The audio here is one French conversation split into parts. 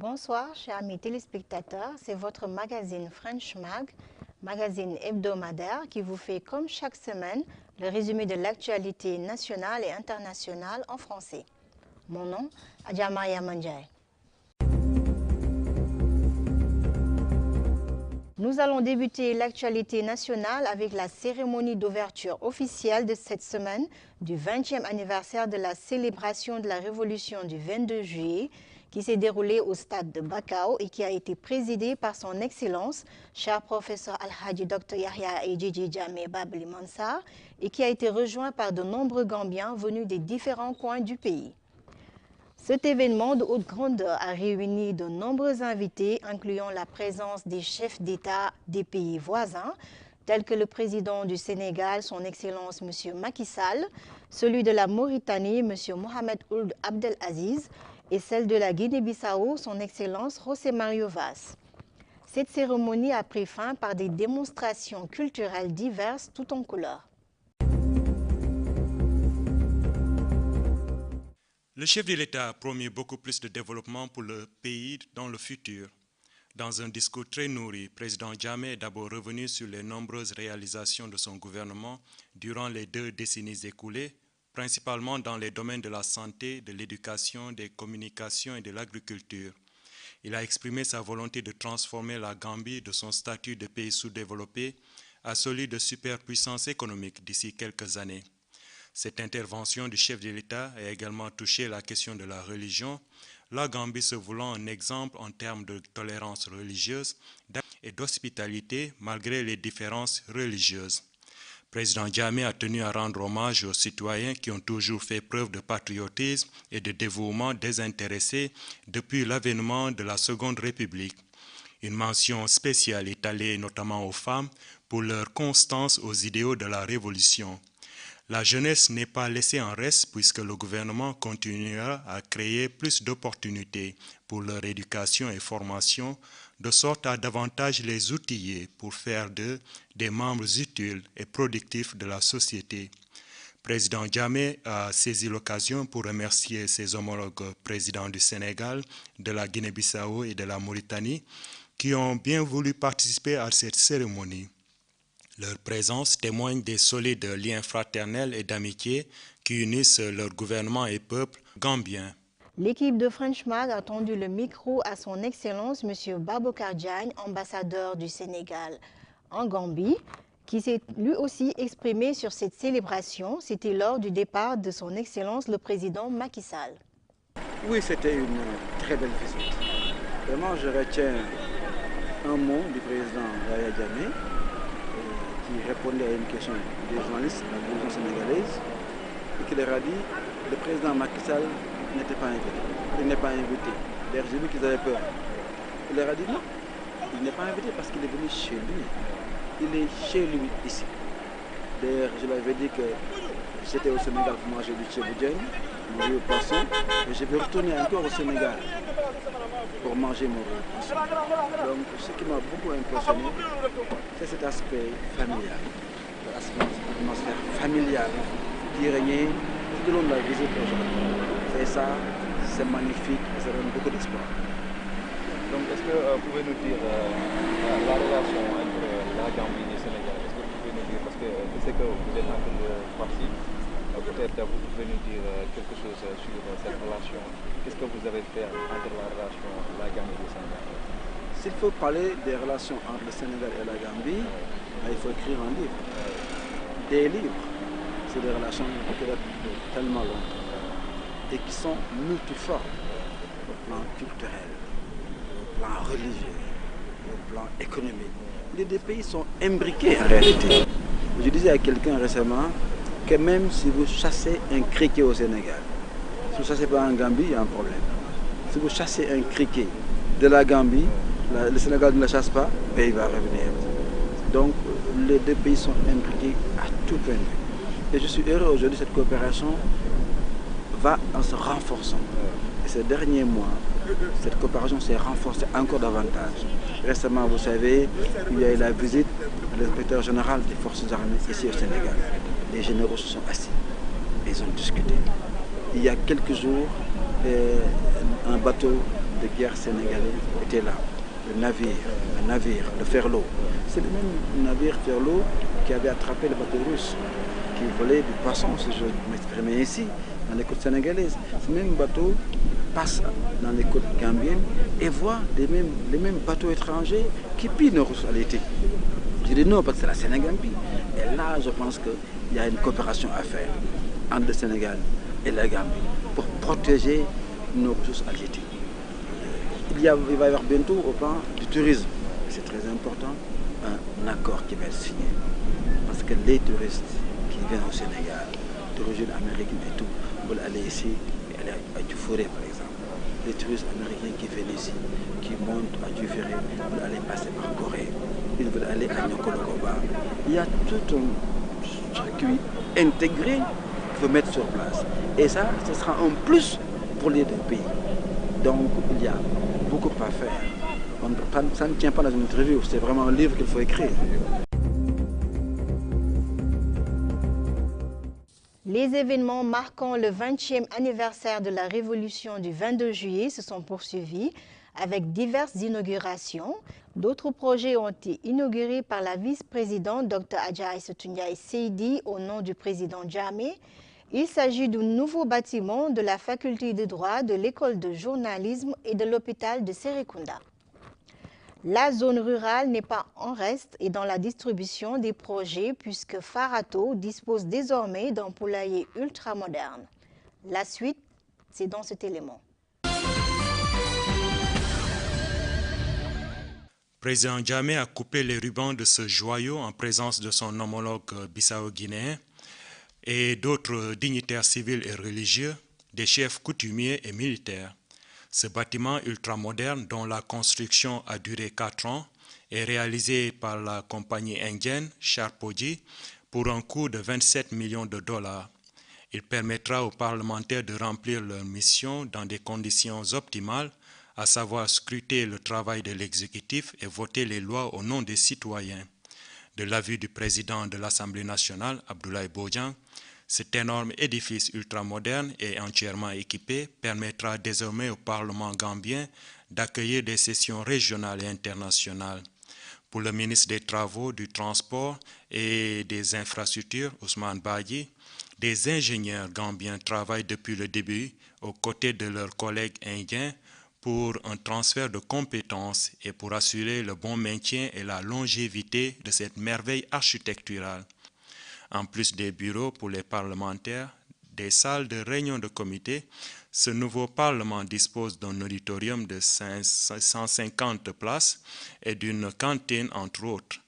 Bonsoir, chers amis téléspectateurs. C'est votre magazine French Mag, magazine hebdomadaire qui vous fait, comme chaque semaine, le résumé de l'actualité nationale et internationale en français. Mon nom, Adja Maria Mandjaye. Nous allons débuter l'actualité nationale avec la cérémonie d'ouverture officielle de cette semaine du 20e anniversaire de la célébration de la Révolution du 22 juillet qui s'est déroulée au stade de Bakau et qui a été présidée par son Excellence, cher professeur Al-Hadji Dr Yahya Ejiji Jammeh Babli Mansar, et qui a été rejoint par de nombreux Gambiens venus des différents coins du pays. Cet événement de haute grandeur a réuni de nombreux invités, incluant la présence des chefs d'État des pays voisins, tels que le président du Sénégal, son Excellence M. Macky Sall, celui de la Mauritanie, M. Mohamed Ould Abdelaziz, et celle de la Guinée-Bissau, son Excellence José Mario Vaz. Cette cérémonie a pris fin par des démonstrations culturelles diverses tout en couleurs. Le chef de l'État a promis beaucoup plus de développement pour le pays dans le futur. Dans un discours très nourri, le président Jammeh est d'abord revenu sur les nombreuses réalisations de son gouvernement durant les 2 décennies écoulées, principalement dans les domaines de la santé, de l'éducation, des communications et de l'agriculture. Il a exprimé sa volonté de transformer la Gambie de son statut de pays sous-développé à celui de superpuissance économique d'ici quelques années. Cette intervention du chef de l'État a également touché la question de la religion, la Gambie se voulant un exemple en termes de tolérance religieuse et d'hospitalité malgré les différences religieuses. Le président Jammeh a tenu à rendre hommage aux citoyens qui ont toujours fait preuve de patriotisme et de dévouement désintéressé depuis l'avènement de la Seconde République. Une mention spéciale est allée notamment aux femmes pour leur constance aux idéaux de la Révolution. La jeunesse n'est pas laissée en reste puisque le gouvernement continuera à créer plus d'opportunités pour leur éducation et formation, de sorte à davantage les outiller pour faire d'eux des membres utiles et productifs de la société. Le président Jammeh a saisi l'occasion pour remercier ses homologues présidents du Sénégal, de la Guinée-Bissau et de la Mauritanie qui ont bien voulu participer à cette cérémonie. Leur présence témoigne des solides liens fraternels et d'amitié qui unissent leur gouvernement et peuple gambien. L'équipe de French Mag a tendu le micro à son Excellence M. Babacar Diagne, ambassadeur du Sénégal en Gambie, qui s'est lui aussi exprimé sur cette célébration. C'était lors du départ de son Excellence le président Macky Sall. Oui, c'était une très belle visite. Vraiment, je retiens un mot du président Yahya Jammeh qui répondait à une question des journalistes de la télévision sénégalaise et qui leur a dit que le président Macky Sall n'était pas invité. Il n'est pas invité. D'ailleurs, j'ai vu qu'ils avaient peur. Il leur a dit non, il n'est pas invité parce qu'il est venu chez lui. Il est chez lui ici. D'ailleurs, je lui avais dit que j'étais au Sénégal pour manger du tchéboudienne, manger au poisson, et je vais retourner encore au Sénégal pour manger mon poisson. Donc, ce qui m'a beaucoup impressionné, c'est cet aspect familial, l'atmosphère familiale qui régnait tout au long de la visite aujourd'hui. C'est ça, c'est magnifique et ça donne beaucoup d'espoir. Donc, est-ce que vous pouvez nous dire la relation entre la Gambie et le Sénégal? Est-ce que vous pouvez nous dire, parce que je sais que vous êtes un peu parti, peut-être vous pouvez nous dire quelque chose sur cette relation. Qu'est-ce que vous avez fait entre la relation la Gambie et le Sénégal? S'il faut parler des relations entre le Sénégal et la Gambie, il faut écrire un livre. Des livres, c'est des relations qui datent de tellement longtemps et qui sont multiformes au plan culturel, au plan religieux, au plan économique. Les deux pays sont imbriqués en réalité. Je disais à quelqu'un récemment que même si vous chassez un criquet au Sénégal, si vous ne chassez pas en Gambie, il y a un problème. Si vous chassez un criquet de la Gambie, le Sénégal ne le chasse pas, mais il va revenir. Donc les deux pays sont impliqués à tout point de vue. Et je suis heureux aujourd'hui, cette coopération va en se renforçant. Et ces derniers mois, cette coopération s'est renforcée encore davantage. Récemment, vous savez, il y a eu la visite de l'inspecteur général des forces armées ici au Sénégal. Les généraux se sont assis, ils ont discuté. Il y a quelques jours, un bateau de guerre sénégalais était là. Le navire, le Ferlo. C'est le même navire Ferlo qui avait attrapé le bateau russe, qui volait du poisson, si je m'exprimais ici, dans les côtes sénégalaises. Ce même bateau passe dans les côtes gambiennes et voit les mêmes bateaux étrangers qui pillent nos ressources à l'été. Je dis non, parce que c'est la Sénégambie. Et là, je pense qu'il y a une coopération à faire entre le Sénégal et la Gambie pour protéger nos ressources halieutiques. Il va y avoir bientôt au plan du tourisme, c'est très important, un accord qui va être signé. Parce que les touristes qui viennent au Sénégal, d'origine américaine et tout, veulent aller ici et aller à Dufuré par exemple. Les touristes américains qui viennent ici, qui montent à Dufuré, veulent aller passer par Corée, ils veulent aller à Nyokolokoba. Il y a tout un circuit intégré qu'il faut mettre sur place. Et ça, ce sera un plus pour les deux pays. Donc il y a beaucoup à faire. Ça ne tient pas dans une interview, c'est vraiment un livre qu'il faut écrire. Les événements marquant le 20e anniversaire de la Révolution du 22 juillet se sont poursuivis avec diverses inaugurations. D'autres projets ont été inaugurés par la vice-présidente Dr Adja Aïssatou Ndiaye Seydi au nom du président Jammeh. Il s'agit d'un nouveau bâtiment de la faculté de droit de l'école de journalisme et de l'hôpital de Serekunda. La zone rurale n'est pas en reste et dans la distribution des projets puisque Farato dispose désormais d'un poulailler ultramoderne. La suite, c'est dans cet élément. Président Jammeh a coupé les rubans de ce joyau en présence de son homologue bissau-guinéen et d'autres dignitaires civils et religieux, des chefs coutumiers et militaires. Ce bâtiment ultramoderne, dont la construction a duré 4 ans, est réalisé par la compagnie indienne Sharpoji pour un coût de 27 millions de dollars. Il permettra aux parlementaires de remplir leur mission dans des conditions optimales, à savoir scruter le travail de l'exécutif et voter les lois au nom des citoyens. De l'avis du président de l'Assemblée nationale, Abdoulaye Bodian, cet énorme édifice ultramoderne et entièrement équipé permettra désormais au Parlement gambien d'accueillir des sessions régionales et internationales. Pour le ministre des Travaux, du Transport et des Infrastructures, Ousmane Badji, des ingénieurs gambiens travaillent depuis le début aux côtés de leurs collègues indiens pour un transfert de compétences et pour assurer le bon maintien et la longévité de cette merveille architecturale. En plus des bureaux pour les parlementaires, des salles de réunion de comité, ce nouveau Parlement dispose d'un auditorium de 150 places et d'une cantine, entre autres.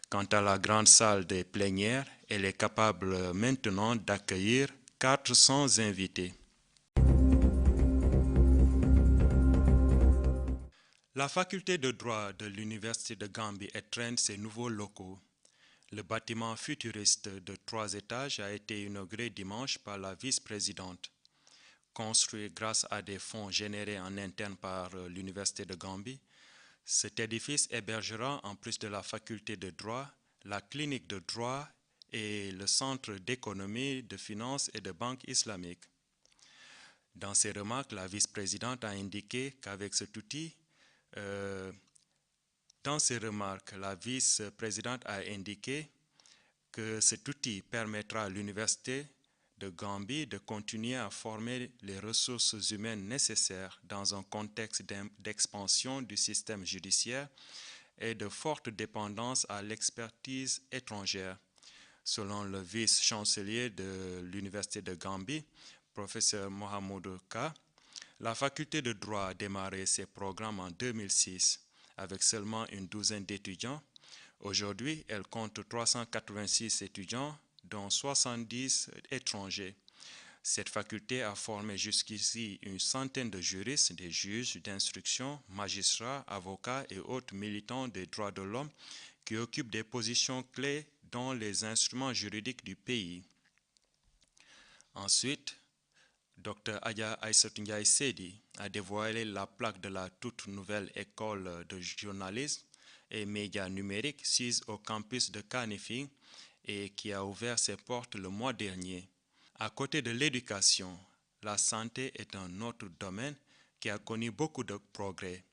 Quant à la grande salle des plénières, elle est capable maintenant d'accueillir 400 invités. La faculté de droit de l'Université de Gambie étraîne ses nouveaux locaux. Le bâtiment futuriste de 3 étages a été inauguré dimanche par la vice-présidente. Construit grâce à des fonds générés en interne par l'Université de Gambie, cet édifice hébergera, en plus de la faculté de droit, la clinique de droit et le centre d'économie, de finance et de banque islamique. Dans ses remarques, la vice-présidente a indiqué qu'avec cet outil, la vice-présidente a indiqué que cet outil permettra à l'Université de Gambie de continuer à former les ressources humaines nécessaires dans un contexte d'expansion du système judiciaire et de forte dépendance à l'expertise étrangère. Selon le vice-chancelier de l'Université de Gambie, professeur Mohamedou Ka, la faculté de droit a démarré ses programmes en 2006 avec seulement une douzaine d'étudiants. Aujourd'hui, elle compte 386 étudiants, dont 70 étrangers. Cette faculté a formé jusqu'ici une centaine de juristes, des juges d'instruction, magistrats, avocats et autres militants des droits de l'homme qui occupent des positions clés dans les instruments juridiques du pays. Ensuite, Dr Adja Aïssatou Ndiaye Seydi a dévoilé la plaque de la toute nouvelle école de journalisme et médias numériques sise au campus de Kanifing et qui a ouvert ses portes le mois dernier. À côté de l'éducation, la santé est un autre domaine qui a connu beaucoup de progrès.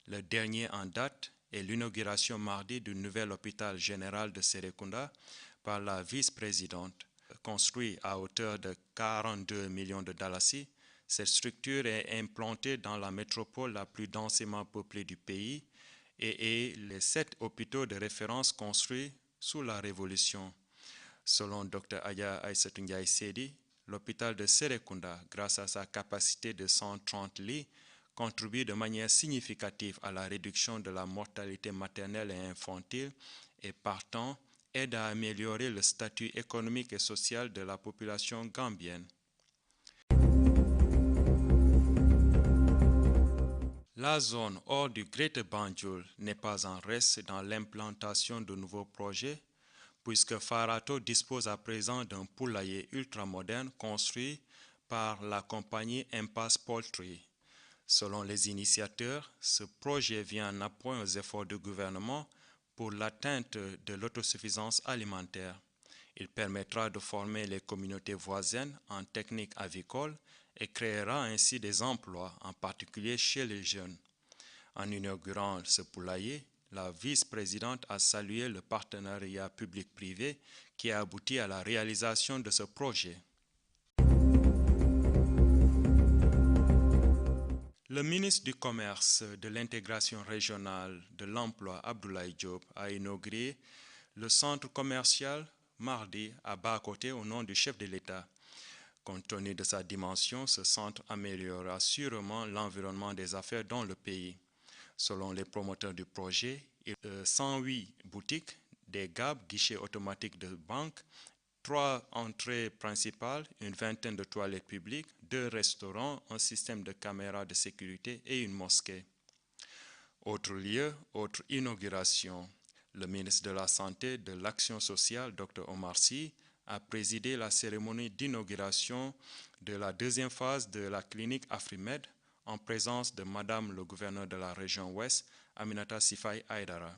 Le dernier en date est l'inauguration mardi du nouvel hôpital général de Serekunda par la vice-présidente. Construit à hauteur de 42 millions de dalasi, cette structure est implantée dans la métropole la plus densément peuplée du pays et est les 7 hôpitaux de référence construits sous la Révolution. Selon Dr Adja Aïssatou Ndiaye Seydi, l'hôpital de Serekunda, grâce à sa capacité de 130 lits, contribue de manière significative à la réduction de la mortalité maternelle et infantile et partant aide à améliorer le statut économique et social de la population gambienne. La zone hors du Greater Banjul n'est pas en reste dans l'implantation de nouveaux projets, puisque Farato dispose à présent d'un poulailler ultramoderne construit par la compagnie Impasse Poultry. Selon les initiateurs, ce projet vient en appui aux efforts du gouvernement pour l'atteinte de l'autosuffisance alimentaire. Il permettra de former les communautés voisines en techniques avicoles et créera ainsi des emplois, en particulier chez les jeunes. En inaugurant ce poulailler, la vice-présidente a salué le partenariat public-privé qui a abouti à la réalisation de ce projet. Le ministre du Commerce, de l'Intégration régionale, de l'Emploi, Abdoulaye Diop, a inauguré le centre commercial mardi à Bakoté au nom du chef de l'État. Compte tenu de sa dimension, ce centre améliorera sûrement l'environnement des affaires dans le pays. Selon les promoteurs du projet, il y a 108 boutiques, des GAB, guichets automatiques de banque, 3 entrées principales, une vingtaine de toilettes publiques, 2 restaurants, un système de caméras de sécurité et une mosquée. Autre lieu, autre inauguration. Le ministre de la Santé et de l'Action sociale, Dr Omar Sy, a présidé la cérémonie d'inauguration de la deuxième phase de la clinique Afrimed en présence de Madame le gouverneur de la région Ouest, Aminata Sifai Aïdara.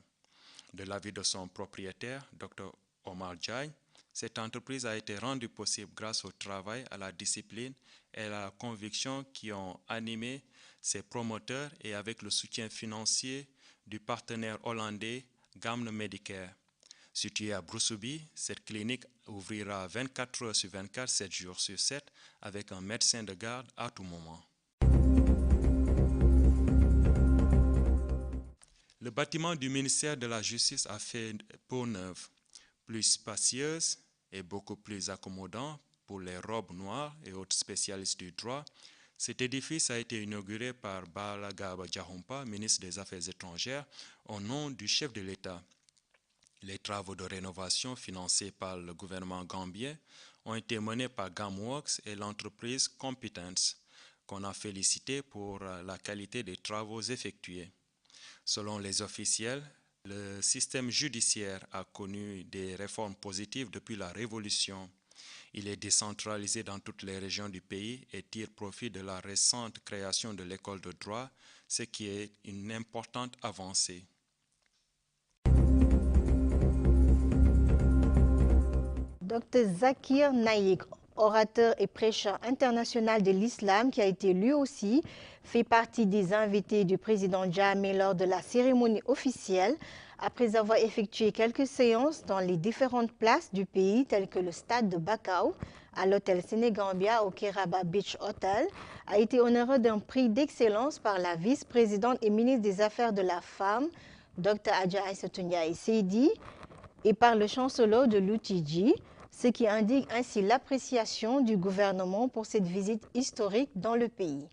De l'avis de son propriétaire, Dr Omar Diagne, cette entreprise a été rendue possible grâce au travail, à la discipline et à la conviction qui ont animé ses promoteurs et avec le soutien financier du partenaire hollandais Gamle Medicare. Située à Broussoubie, cette clinique ouvrira 24 heures sur 24, 7 jours sur 7, avec un médecin de garde à tout moment. Le bâtiment du ministère de la Justice a fait peau neuve, plus spacieuse et beaucoup plus accommodant pour les robes noires et autres spécialistes du droit. Cet édifice a été inauguré par Balagaba Diakhoumpa, ministre des Affaires étrangères, au nom du chef de l'État. Les travaux de rénovation financés par le gouvernement gambien ont été menés par Gamworks et l'entreprise Competence, qu'on a félicité pour la qualité des travaux effectués. Selon les officiels, le système judiciaire a connu des réformes positives depuis la Révolution. Il est décentralisé dans toutes les régions du pays et tire profit de la récente création de l'école de droit, ce qui est une importante avancée. Dr Zakir Naik, orateur et prêcheur international de l'islam qui a été lui aussi fait partie des invités du président Jammeh lors de la cérémonie officielle, après avoir effectué quelques séances dans les différentes places du pays telles que le stade de Bakau, à l'hôtel Sénégambia au Keraba Beach Hotel, a été honoré d'un prix d'excellence par la vice-présidente et ministre des Affaires de la Femme, Dr Adja Aïssatou Ndiaye Seydi, et par le chancelier de l'UTG, ce qui indique ainsi l'appréciation du gouvernement pour cette visite historique dans le pays.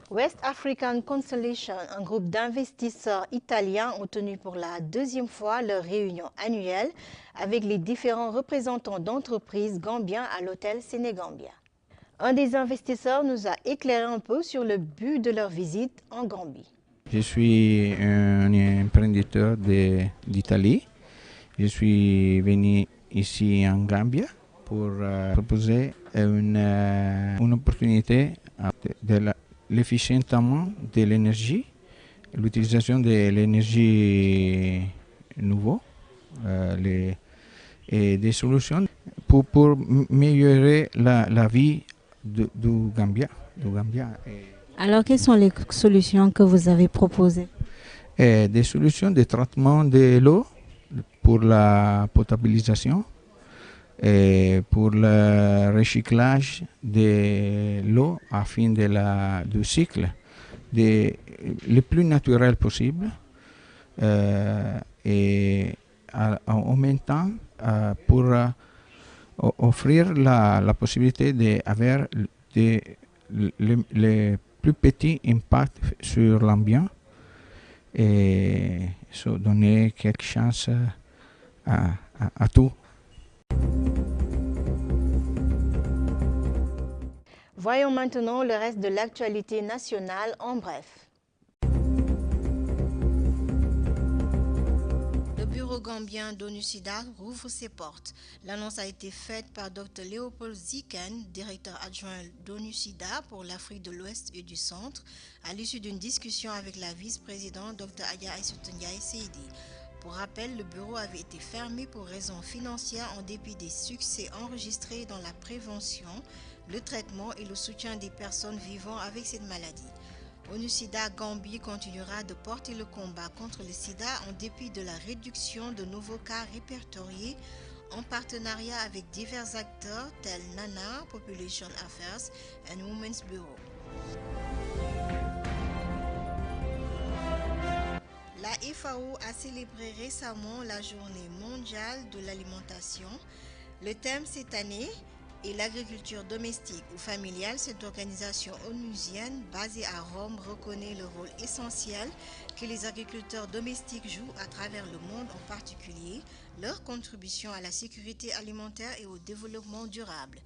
West African Constellation, un groupe d'investisseurs italiens, ont tenu pour la deuxième fois leur réunion annuelle avec les différents représentants d'entreprises gambiens à l'hôtel Sénégambia. Un des investisseurs nous a éclairé un peu sur le but de leur visite en Gambie. Je suis un emprunteur d'Italie. Je suis venu ici en Gambie pour proposer une opportunité de l'efficientement de l'énergie, l'utilisation de l'énergie nouvelle et des solutions pour améliorer la vie du Gambia. Alors, quelles sont les solutions que vous avez proposées? Des solutions de traitement de l'eau pour la potabilisation, et pour le recyclage de l'eau afin du cycle le plus naturel possible, et en même temps pour offrir la possibilité d'avoir le plus petit impact sur l'ambiance et donner quelque chance à tout. Voyons maintenant le reste de l'actualité nationale en bref. Le bureau gambien d'ONU-SIDA rouvre ses portes. L'annonce a été faite par Dr Léopold Ziken, directeur adjoint d'ONU-SIDA pour l'Afrique de l'Ouest et du Centre, à l'issue d'une discussion avec la vice-présidente Dr Aya Aïssatou Ndiaye Seydi. Pour rappel, le bureau avait été fermé pour raisons financières en dépit des succès enregistrés dans la prévention, le traitement et le soutien des personnes vivant avec cette maladie. ONU-SIDA Gambie continuera de porter le combat contre le sida en dépit de la réduction de nouveaux cas répertoriés en partenariat avec divers acteurs tels NANA, Population Affairs et Women's Bureau. La FAO a célébré récemment la Journée mondiale de l'alimentation. Le thème cette année est l'agriculture domestique ou familiale. Cette organisation onusienne basée à Rome reconnaît le rôle essentiel que les agriculteurs domestiques jouent à travers le monde, en particulier leur contribution à la sécurité alimentaire et au développement durable.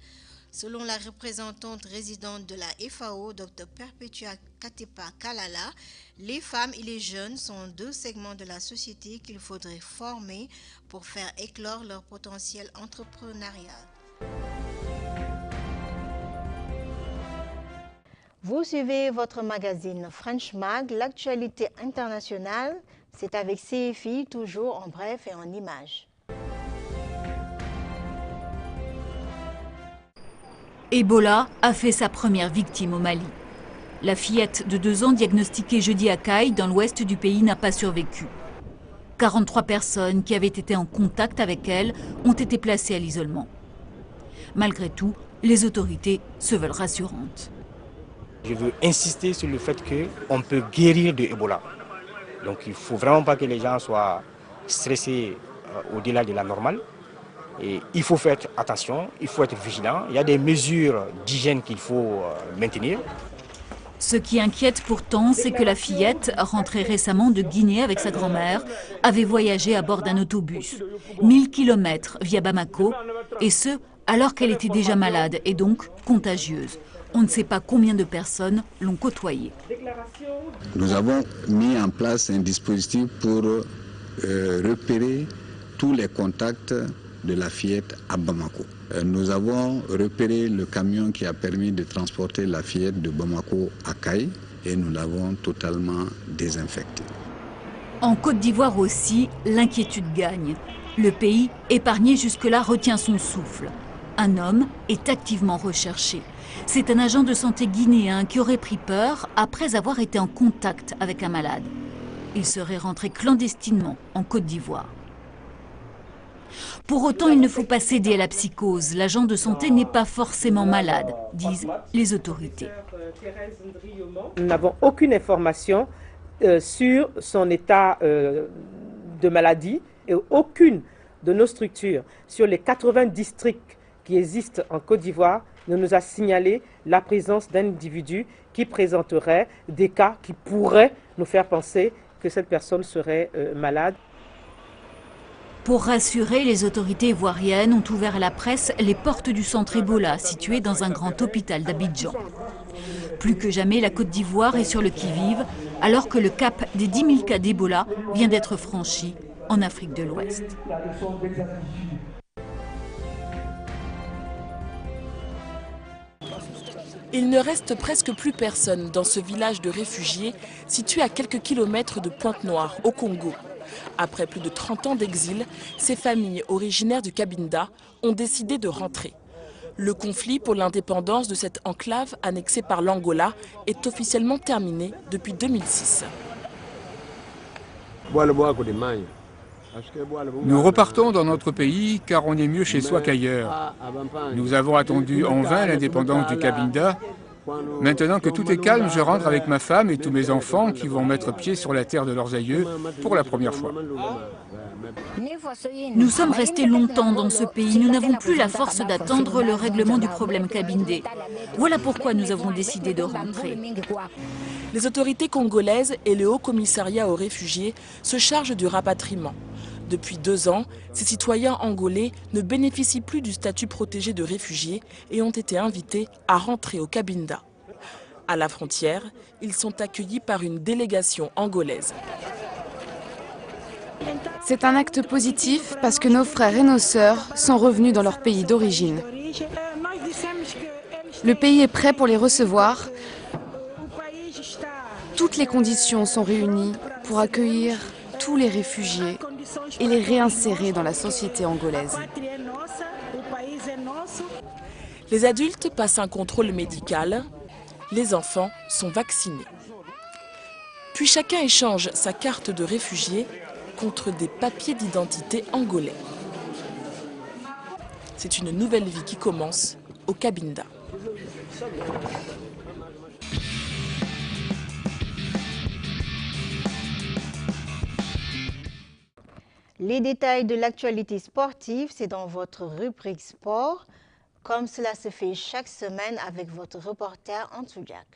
Selon la représentante résidente de la FAO, Dr Perpetua Katepa Kalala, les femmes et les jeunes sont deux segments de la société qu'il faudrait former pour faire éclore leur potentiel entrepreneurial. Vous suivez votre magazine French Mag, l'actualité internationale. C'est avec CFI, toujours en bref et en images. Ebola a fait sa première victime au Mali. La fillette de 2 ans diagnostiquée jeudi à Kayes, dans l'ouest du pays, n'a pas survécu. 43 personnes qui avaient été en contact avec elle ont été placées à l'isolement. Malgré tout, les autorités se veulent rassurantes. Je veux insister sur le fait qu'on peut guérir de Ebola. Donc il ne faut vraiment pas que les gens soient stressés au-delà de la normale. Et il faut faire attention, il faut être vigilant. Il y a des mesures d'hygiène qu'il faut maintenir. Ce qui inquiète pourtant, c'est que la fillette, rentrée récemment de Guinée avec sa grand-mère, avait voyagé à bord d'un autobus. 1000 km via Bamako, et ce, alors qu'elle était déjà malade et donc contagieuse. On ne sait pas combien de personnes l'ont côtoyée. Nous avons mis en place un dispositif pour repérer tous les contacts de la fillette à Bamako. Nous avons repéré le camion qui a permis de transporter la fillette de Bamako à Kayes et nous l'avons totalement désinfectée. En Côte d'Ivoire aussi, l'inquiétude gagne. Le pays, épargné jusque-là, retient son souffle. Un homme est activement recherché. C'est un agent de santé guinéen qui aurait pris peur après avoir été en contact avec un malade. Il serait rentré clandestinement en Côte d'Ivoire. Pour autant, il ne faut pas céder à la psychose. L'agent de santé n'est pas forcément malade, disent les autorités. Nous n'avons aucune information sur son état de maladie et aucune de nos structures sur les 80 districts qui existent en Côte d'Ivoire ne nous a signalé la présence d'un individu qui présenterait des cas qui pourraient nous faire penser que cette personne serait malade. Pour rassurer, les autorités ivoiriennes ont ouvert à la presse les portes du centre Ebola, situé dans un grand hôpital d'Abidjan. Plus que jamais, la Côte d'Ivoire est sur le qui-vive, alors que le cap des 10 000 cas d'Ebola vient d'être franchi en Afrique de l'Ouest. Il ne reste presque plus personne dans ce village de réfugiés situé à quelques kilomètres de Pointe-Noire, au Congo. Après plus de 30 ans d'exil, ces familles originaires du Cabinda ont décidé de rentrer. Le conflit pour l'indépendance de cette enclave annexée par l'Angola est officiellement terminé depuis 2006. Nous repartons dans notre pays car on est mieux chez soi qu'ailleurs. Nous avons attendu en vain l'indépendance du Cabinda. Maintenant que tout est calme, je rentre avec ma femme et tous mes enfants qui vont mettre pied sur la terre de leurs aïeux pour la première fois. Nous sommes restés longtemps dans ce pays. Nous n'avons plus la force d'attendre le règlement du problème Cabindé. Voilà pourquoi nous avons décidé de rentrer. Les autorités congolaises et le Haut Commissariat aux réfugiés se chargent du rapatriement. Depuis 2 ans, ces citoyens angolais ne bénéficient plus du statut protégé de réfugiés et ont été invités à rentrer au Cabinda. À la frontière, ils sont accueillis par une délégation angolaise. C'est un acte positif parce que nos frères et nos sœurs sont revenus dans leur pays d'origine. Le pays est prêt pour les recevoir. Toutes les conditions sont réunies pour accueillir tous les réfugiés et les réinsérer dans la société angolaise. Les adultes passent un contrôle médical, les enfants sont vaccinés. Puis chacun échange sa carte de réfugié contre des papiers d'identité angolais. C'est une nouvelle vie qui commence au Cabinda. Les détails de l'actualité sportive, c'est dans votre rubrique sport, comme cela se fait chaque semaine avec votre reporter Ansou Diak.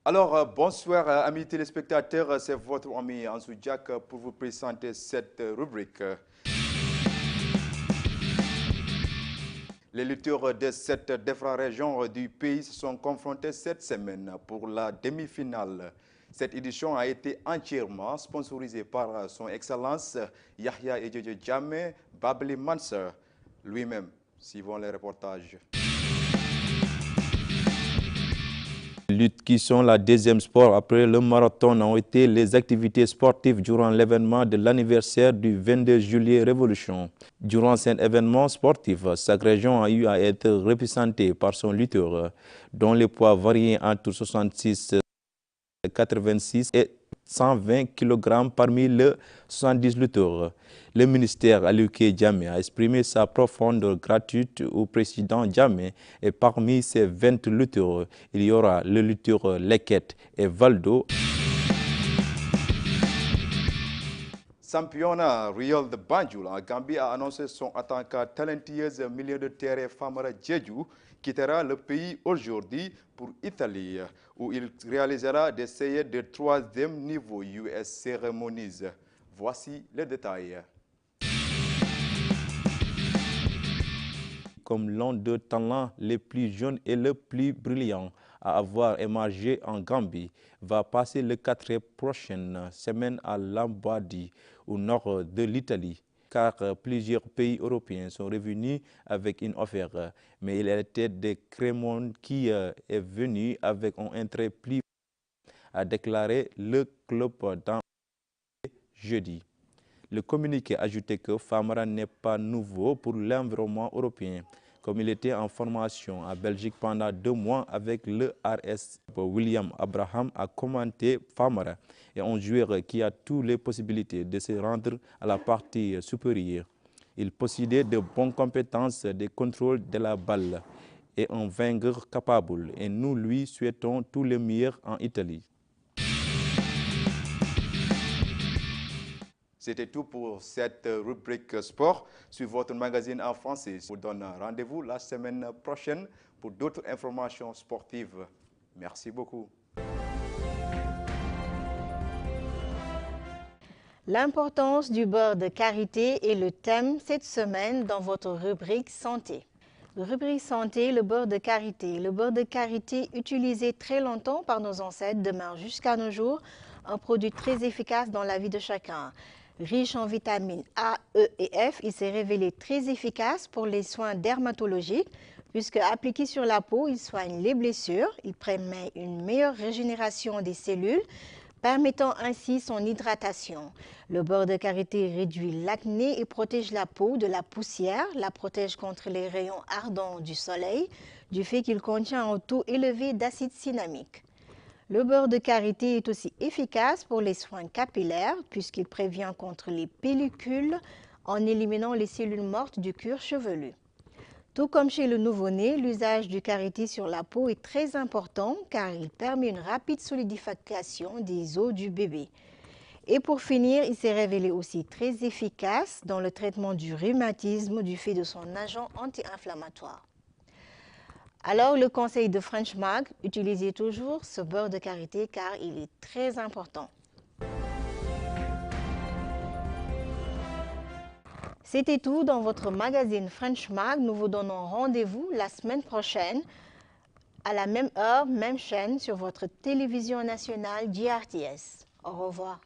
Alors, bonsoir amis téléspectateurs, c'est votre ami Ansou Diak pour vous présenter cette rubrique. Les lutteurs de cette région du pays se sont confrontés cette semaine pour la demi-finale. Cette édition a été entièrement sponsorisée par son Excellence Yahya Ejeje Jammeh Babli Manser lui-même. Suivons les reportages. Les luttes qui sont la deuxième sport après le marathon ont été les activités sportives durant l'événement de l'anniversaire du 22 juillet Révolution. Durant cet événement sportif, chaque région a eu à être représentée par son lutteur, dont les poids variaient entre 66, 86 et 120 kg parmi les 70 lutteurs. Le ministère Aliouké Jammeh a exprimé sa profonde gratitude au président Jammeh et parmi ces 20 lutteurs, il y aura le lutteur Leket et Valdo. Championnat Real de Banjul en Gambie a annoncé son attaquant talentueuse milieu de terrain Famara Djedju quittera le pays aujourd'hui pour Italie, où il réalisera des essais de 3e niveau US Ceremonies. Voici les détails. Comme l'un des talents les plus jeunes et les plus brillants à avoir émergé en Gambie, va passer les 4 prochaines semaines à Lombardy, au nord de l'Italie, car plusieurs pays européens sont revenus avec une offre. Mais il était de Crémone qui est venu avec un intérêt plus a déclaré le club dans jeudi. Le communiqué ajoutait que Famara n'est pas nouveau pour l'environnement européen, comme il était en formation en Belgique pendant 2 mois avec le RS. William Abraham a commenté Famara est un joueur qui a toutes les possibilités de se rendre à la partie supérieure. Il possédait de bonnes compétences de contrôle de la balle et un vainqueur capable, et nous lui souhaitons tout le meilleur en Italie. C'était tout pour cette rubrique sport sur votre magazine en français. Je vous donne rendez-vous la semaine prochaine pour d'autres informations sportives. Merci beaucoup. L'importance du beurre de karité est le thème cette semaine dans votre rubrique santé. Rubrique santé, le beurre de karité. Le beurre de karité, utilisé très longtemps par nos ancêtres, demeure jusqu'à nos jours un produit très efficace dans la vie de chacun. Riche en vitamines A, E et F, il s'est révélé très efficace pour les soins dermatologiques, puisque appliqué sur la peau, il soigne les blessures, il permet une meilleure régénération des cellules, permettant ainsi son hydratation. Le beurre de karité réduit l'acné et protège la peau de la poussière, la protège contre les rayons ardents du soleil, du fait qu'il contient un taux élevé d'acide cinnamique. Le beurre de karité est aussi efficace pour les soins capillaires, puisqu'il prévient contre les pellicules en éliminant les cellules mortes du cuir chevelu. Tout comme chez le nouveau-né, l'usage du karité sur la peau est très important car il permet une rapide solidification des os du bébé. Et pour finir, il s'est révélé aussi très efficace dans le traitement du rhumatisme du fait de son agent anti-inflammatoire. Alors, le conseil de French Mag, utilisez toujours ce beurre de karité car il est très important. C'était tout dans votre magazine French Mag. Nous vous donnons rendez-vous la semaine prochaine à la même heure, même chaîne sur votre télévision nationale GRTS. Au revoir.